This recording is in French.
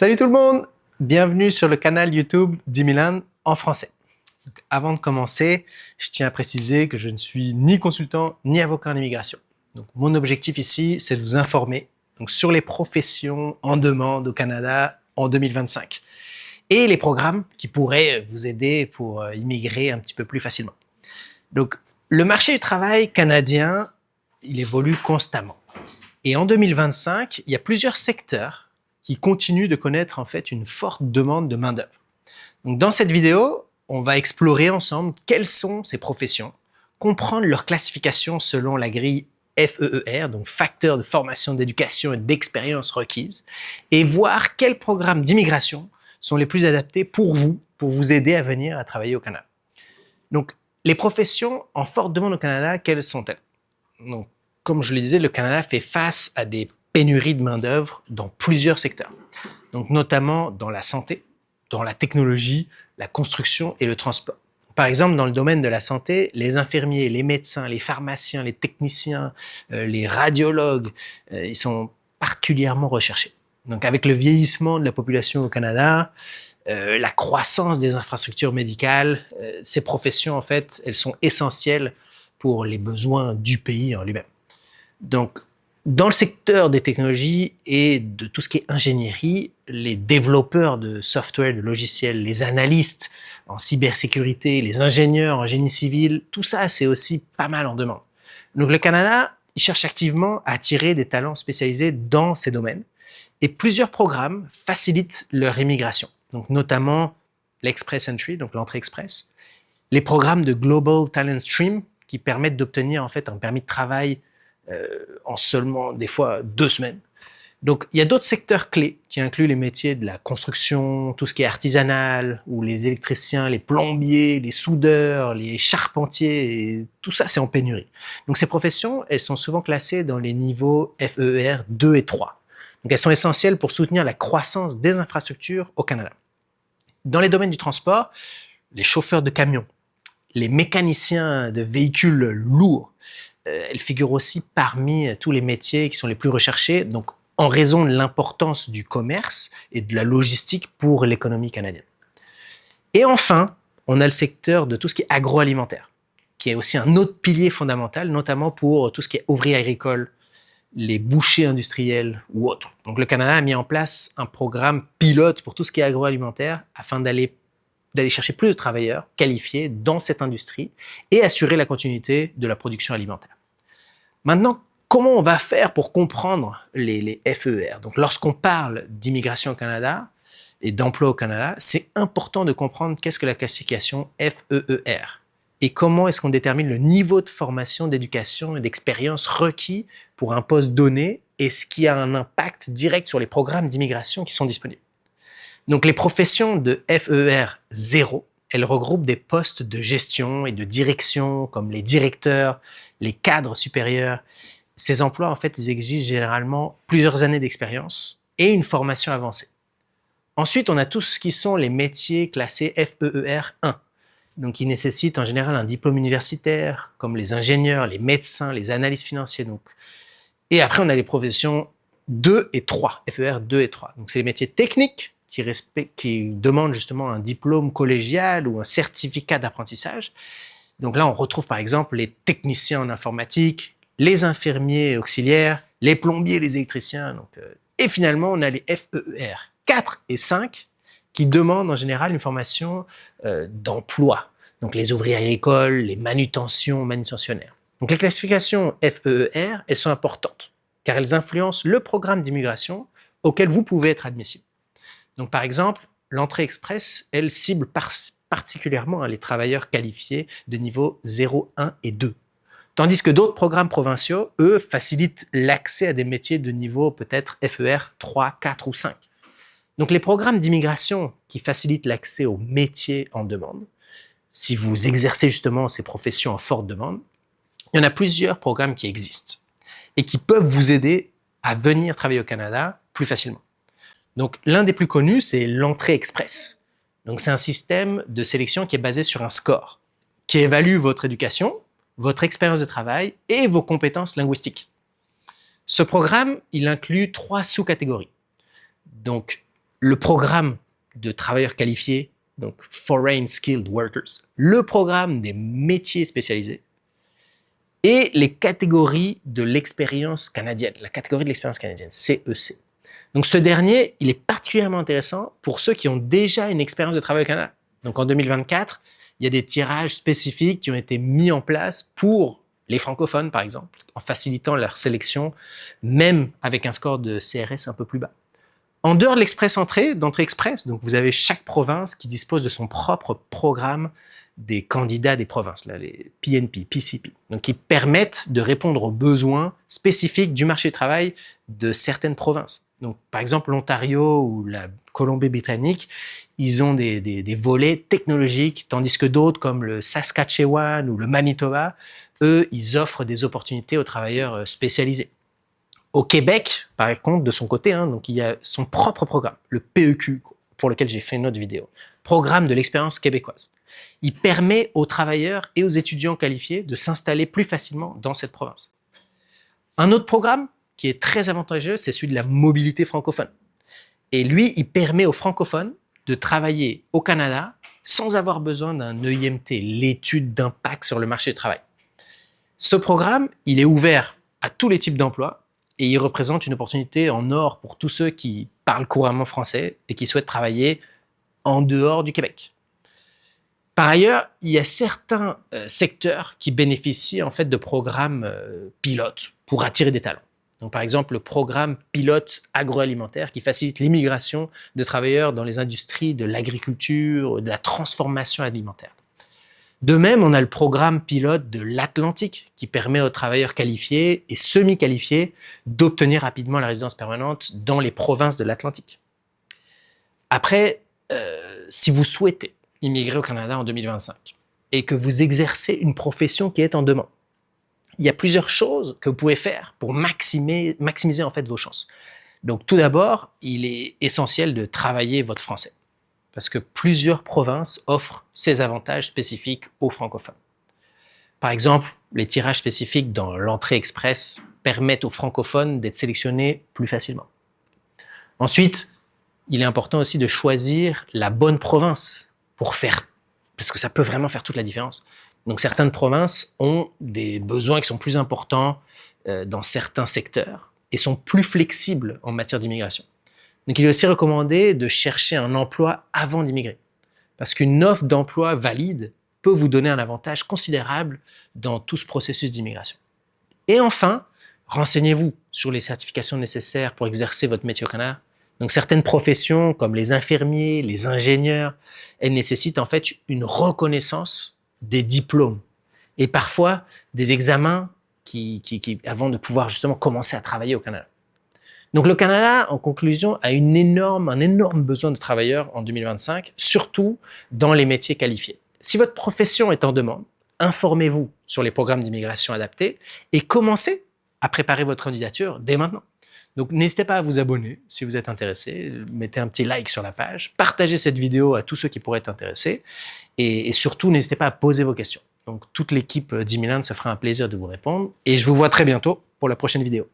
Salut tout le monde! Bienvenue sur le canal YouTube d'Imilan en français. Donc, avant de commencer, je tiens à préciser que je ne suis ni consultant ni avocat en immigration. Donc, mon objectif ici, c'est de vous informer sur les professions en demande au Canada en 2025 et les programmes qui pourraient vous aider pour immigrer un petit peu plus facilement. Donc, le marché du travail canadien, il évolue constamment. Et en 2025, il y a plusieurs secteurs qui continuent de connaître en fait une forte demande de main-d'œuvre. Donc, dans cette vidéo, on va explorer ensemble quelles sont ces professions, comprendre leur classification selon la grille FEER, donc facteurs de formation, d'éducation et d'expérience requises, et voir quels programmes d'immigration sont les plus adaptés pour vous aider à venir à travailler au Canada. Donc, les professions en forte demande au Canada, quelles sont-elles? Donc, comme je le disais, le Canada fait face à des pénuries de main-d'œuvre dans plusieurs secteurs, donc notamment dans la santé, dans la technologie, la construction et le transport. Par exemple, dans le domaine de la santé, les infirmiers, les médecins, les pharmaciens, les techniciens, les radiologues, ils sont particulièrement recherchés. Donc, avec le vieillissement de la population au Canada, la croissance des infrastructures médicales, ces professions, en fait, elles sont essentielles pour les besoins du pays en lui-même. Donc, dans le secteur des technologies et de tout ce qui est ingénierie, les développeurs de software, de logiciels, les analystes en cybersécurité, les ingénieurs en génie civil, tout ça, c'est aussi pas mal en demande. Donc, le Canada, il cherche activement à attirer des talents spécialisés dans ces domaines et plusieurs programmes facilitent leur immigration. Donc, notamment l'Express Entry, donc l'entrée express, les programmes de Global Talent Stream qui permettent d'obtenir en fait un permis de travail en seulement des fois 2 semaines. Donc, il y a d'autres secteurs clés qui incluent les métiers de la construction, tout ce qui est artisanal, ou les électriciens, les plombiers, les soudeurs, les charpentiers, et tout ça, c'est en pénurie. Donc, ces professions, elles sont souvent classées dans les niveaux FEER 2 et 3. Donc, elles sont essentielles pour soutenir la croissance des infrastructures au Canada. Dans les domaines du transport, les chauffeurs de camions, les mécaniciens de véhicules lourds, elle figure aussi parmi tous les métiers qui sont les plus recherchés, donc en raison de l'importance du commerce et de la logistique pour l'économie canadienne. Et enfin, on a le secteur de tout ce qui est agroalimentaire, qui est aussi un autre pilier fondamental, notamment pour tout ce qui est ouvrier agricole, les bouchers industriels ou autres. Donc le Canada a mis en place un programme pilote pour tout ce qui est agroalimentaire afin d'aller chercher plus de travailleurs qualifiés dans cette industrie et assurer la continuité de la production alimentaire. Maintenant, comment on va faire pour comprendre les FEER? Donc, lorsqu'on parle d'immigration au Canada et d'emploi au Canada, c'est important de comprendre qu'est-ce que la classification FEER et comment est-ce qu'on détermine le niveau de formation, d'éducation et d'expérience requis pour un poste donné et ce qui a un impact direct sur les programmes d'immigration qui sont disponibles. Donc, les professions de FEER 0, elles regroupent des postes de gestion et de direction comme les directeurs, les cadres supérieurs. Ces emplois, en fait, ils exigent généralement plusieurs années d'expérience et une formation avancée. Ensuite, on a tout ce qui sont les métiers classés FEER 1, donc qui nécessitent en général un diplôme universitaire, comme les ingénieurs, les médecins, les analystes financiers. Donc. Et après, on a les professions 2 et 3, FEER 2 et 3. Donc, c'est les métiers techniques qui demandent justement un diplôme collégial ou un certificat d'apprentissage. Donc là, on retrouve par exemple les techniciens en informatique, les infirmiers auxiliaires, les plombiers, les électriciens. Donc, et finalement, on a les FEER 4 et 5 qui demandent en général une formation d'emploi. Donc les ouvriers agricoles, les manutentionnaires. Donc les classifications FEER, elles sont importantes car elles influencent le programme d'immigration auquel vous pouvez être admissible. Donc par exemple, l'entrée express, elle cible particulièrement les travailleurs qualifiés de niveau 0, 1 et 2. Tandis que d'autres programmes provinciaux, eux, facilitent l'accès à des métiers de niveau peut-être FER 3, 4 ou 5. Donc les programmes d'immigration qui facilitent l'accès aux métiers en demande, si vous exercez justement ces professions en forte demande, il y en a plusieurs programmes qui existent et qui peuvent vous aider à venir travailler au Canada plus facilement. Donc l'un des plus connus, c'est l'entrée express. Donc c'est un système de sélection qui est basé sur un score, qui évalue votre éducation, votre expérience de travail et vos compétences linguistiques. Ce programme, il inclut 3 sous-catégories. Donc le programme de travailleurs qualifiés, donc Foreign Skilled Workers, le programme des métiers spécialisés et les catégories de l'expérience canadienne, la catégorie de l'expérience canadienne, CEC. Donc ce dernier, il est particulièrement intéressant pour ceux qui ont déjà une expérience de travail au Canada. Donc en 2024, il y a des tirages spécifiques qui ont été mis en place pour les francophones, par exemple, en facilitant leur sélection, même avec un score de CRS un peu plus bas. En dehors de l'express entrée, d'entrée express, donc vous avez chaque province qui dispose de son propre programme des candidats des provinces, là, les PNP, PCP, donc qui permettent de répondre aux besoins spécifiques du marché du travail de certaines provinces. Donc, par exemple, l'Ontario ou la Colombie-Britannique, ils ont des volets technologiques, tandis que d'autres, comme le Saskatchewan ou le Manitoba, eux, ils offrent des opportunités aux travailleurs spécialisés. Au Québec, par contre, de son côté, donc il y a son propre programme, le PEQ, pour lequel j'ai fait une autre vidéo, Programme de l'expérience québécoise. Il permet aux travailleurs et aux étudiants qualifiés de s'installer plus facilement dans cette province. Un autre programme qui est très avantageux, c'est celui de la mobilité francophone. Et lui, il permet aux francophones de travailler au Canada sans avoir besoin d'un EIMT, l'étude d'impact sur le marché du travail. Ce programme, il est ouvert à tous les types d'emplois et il représente une opportunité en or pour tous ceux qui parlent couramment français et qui souhaitent travailler en dehors du Québec. Par ailleurs, il y a certains secteurs qui bénéficient en fait de programmes pilotes pour attirer des talents. Donc, par exemple, le programme pilote agroalimentaire qui facilite l'immigration de travailleurs dans les industries de l'agriculture, de la transformation alimentaire. De même, on a le programme pilote de l'Atlantique qui permet aux travailleurs qualifiés et semi-qualifiés d'obtenir rapidement la résidence permanente dans les provinces de l'Atlantique. Après, si vous souhaitez immigrer au Canada en 2025 et que vous exercez une profession qui est en demande, il y a plusieurs choses que vous pouvez faire pour maximiser en fait vos chances. Donc tout d'abord, il est essentiel de travailler votre français parce que plusieurs provinces offrent ces avantages spécifiques aux francophones. Par exemple, les tirages spécifiques dans l'entrée express permettent aux francophones d'être sélectionnés plus facilement. Ensuite, il est important aussi de choisir la bonne province parce que ça peut vraiment faire toute la différence. Donc certaines provinces ont des besoins qui sont plus importants dans certains secteurs et sont plus flexibles en matière d'immigration. Donc il est aussi recommandé de chercher un emploi avant d'immigrer, parce qu'une offre d'emploi valide peut vous donner un avantage considérable dans tout ce processus d'immigration. Et enfin, renseignez-vous sur les certifications nécessaires pour exercer votre métier au Canada. Donc certaines professions, comme les infirmiers, les ingénieurs, elles nécessitent en fait une reconnaissance des diplômes et parfois des examens avant de pouvoir justement commencer à travailler au Canada. Donc le Canada, en conclusion, a un énorme besoin de travailleurs en 2025, surtout dans les métiers qualifiés. Si votre profession est en demande, informez-vous sur les programmes d'immigration adaptés et commencez à préparer votre candidature dès maintenant. Donc n'hésitez pas à vous abonner si vous êtes intéressé, mettez un petit like sur la page, partagez cette vidéo à tous ceux qui pourraient être intéressés et surtout n'hésitez pas à poser vos questions. Donc toute l'équipe d'Imiland se fera un plaisir de vous répondre et je vous vois très bientôt pour la prochaine vidéo.